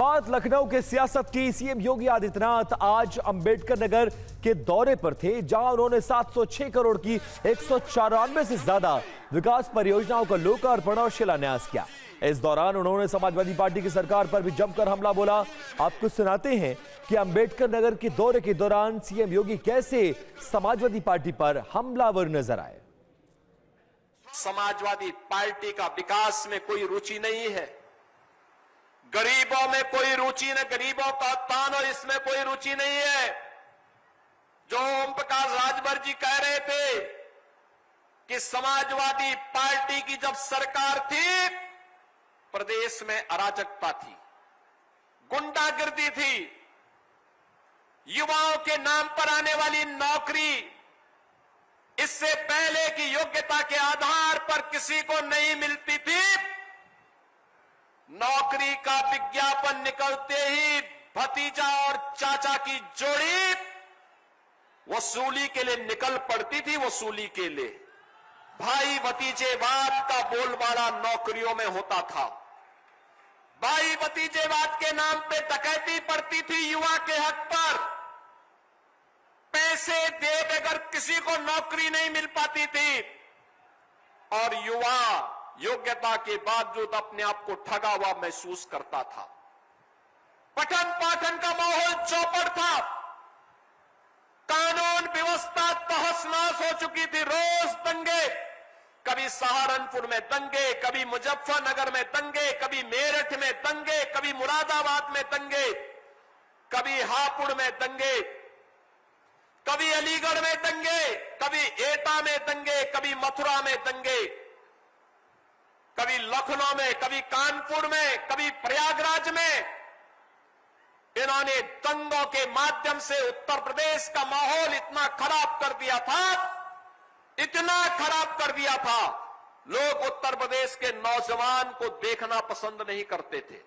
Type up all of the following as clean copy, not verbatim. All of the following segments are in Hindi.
बात लखनऊ के सियासत की। सीएम योगी आदित्यनाथ आज अंबेडकर नगर के दौरे पर थे, जहां उन्होंने 706 करोड़ की 194 से ज्यादा विकास परियोजनाओं का लोकार्पण और शिलान्यास किया। इस दौरान उन्होंने समाजवादी पार्टी की सरकार पर भी जमकर हमला बोला। आपको सुनाते हैं कि अंबेडकर नगर के दौरे के दौरान सीएम योगी कैसे समाजवादी पार्टी पर हमलावर नजर आए। समाजवादी पार्टी का विकास में कोई रुचि नहीं है, गरीबों में कोई रुचि नहीं, गरीबों का उत्थान और इसमें कोई रुचि नहीं है। जो ओम प्रकाश राजभर जी कह रहे थे कि समाजवादी पार्टी की जब सरकार थी, प्रदेश में अराजकता थी, गुंडागिर्दी थी, युवाओं के नाम पर आने वाली नौकरी इससे पहले की योग्यता के आधार पर किसी को नहीं मिलती थी। नौकरी का विज्ञापन निकलते ही भतीजा और चाचा की जोड़ी वसूली के लिए निकल पड़ती थी। वसूली के लिए भाई भतीजेवाद का बोलबाला नौकरियों में होता था। भाई भतीजेवाद के नाम पे डकैती पड़ती थी युवा के हक पर। पैसे दे अगर किसी को नौकरी नहीं मिल पाती थी और युवा योग्यता के बावजूद अपने आप को ठगा हुआ महसूस करता था। पठन पाठन का माहौल चौपट था, कानून व्यवस्था तहस नहस हो चुकी थी। रोज दंगे, कभी सहारनपुर में दंगे, कभी मुजफ्फरनगर में दंगे, कभी मेरठ में दंगे, कभी मुरादाबाद में दंगे, कभी हापुड़ में दंगे, कभी अलीगढ़ में दंगे, कभी एटा में दंगे, कभी मथुरा में दंगे, कभी लखनऊ में, कभी कानपुर में, कभी प्रयागराज में। इन्होंने दंगों के माध्यम से उत्तर प्रदेश का माहौल इतना खराब कर दिया था, इतना खराब कर दिया था, लोग उत्तर प्रदेश के नौजवान को देखना पसंद नहीं करते थे।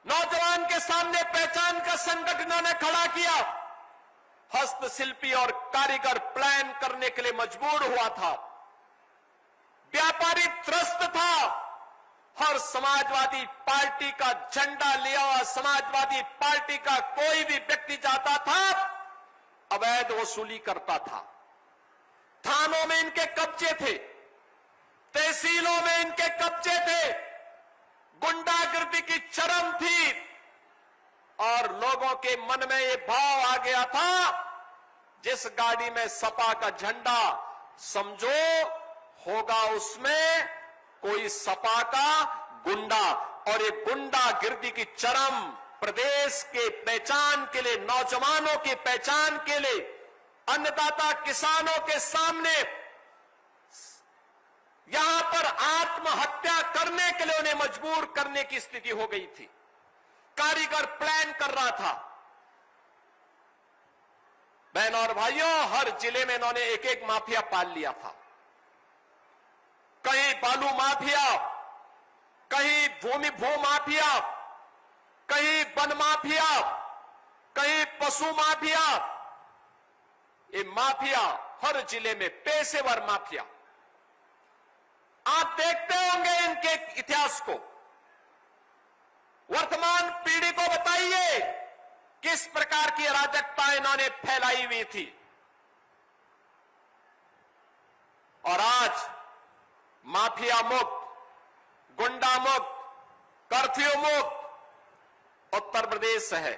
नौजवान के सामने पहचान का संकट इन्होंने खड़ा किया। हस्तशिल्पी और कारीगर प्लान करने के लिए मजबूर हुआ था। व्यापारी त्रस्त था। हर समाजवादी पार्टी का झंडा लिया हुआ समाजवादी पार्टी का कोई भी व्यक्ति जाता था, अवैध वसूली करता था। थानों में इनके कब्जे थे, तहसीलों में इनके कब्जे थे, गुंडागिर्दी की चरम थी और लोगों के मन में ये भाव आ गया था, जिस गाड़ी में सपा का झंडा समझो होगा उसमें कोई सपा का गुंडा। और ये गुंडागिर्दी की चरम प्रदेश के पहचान के लिए, नौजवानों की पहचान के लिए, अन्नदाता किसानों के सामने यहां पर आत्महत्या करने के लिए उन्हें मजबूर करने की स्थिति हो गई थी। कारीगर प्लान कर रहा था। बहनों और भाइयों, हर जिले में इन्होंने एक एक माफिया पाल लिया था। कहीं बालू माफिया, कहीं भू माफिया, कहीं वन माफिया, कहीं पशु माफिया। ये माफिया हर जिले में, पेशेवर माफिया। आप देखते होंगे इनके इतिहास को। वर्तमान पीढ़ी को बताइए किस प्रकार की अराजकता इन्होंने फैलाई हुई थी। और आज माफिया मुक्त, गुंडा मुक्त, कर्फ्यू मुक्त उत्तर प्रदेश है।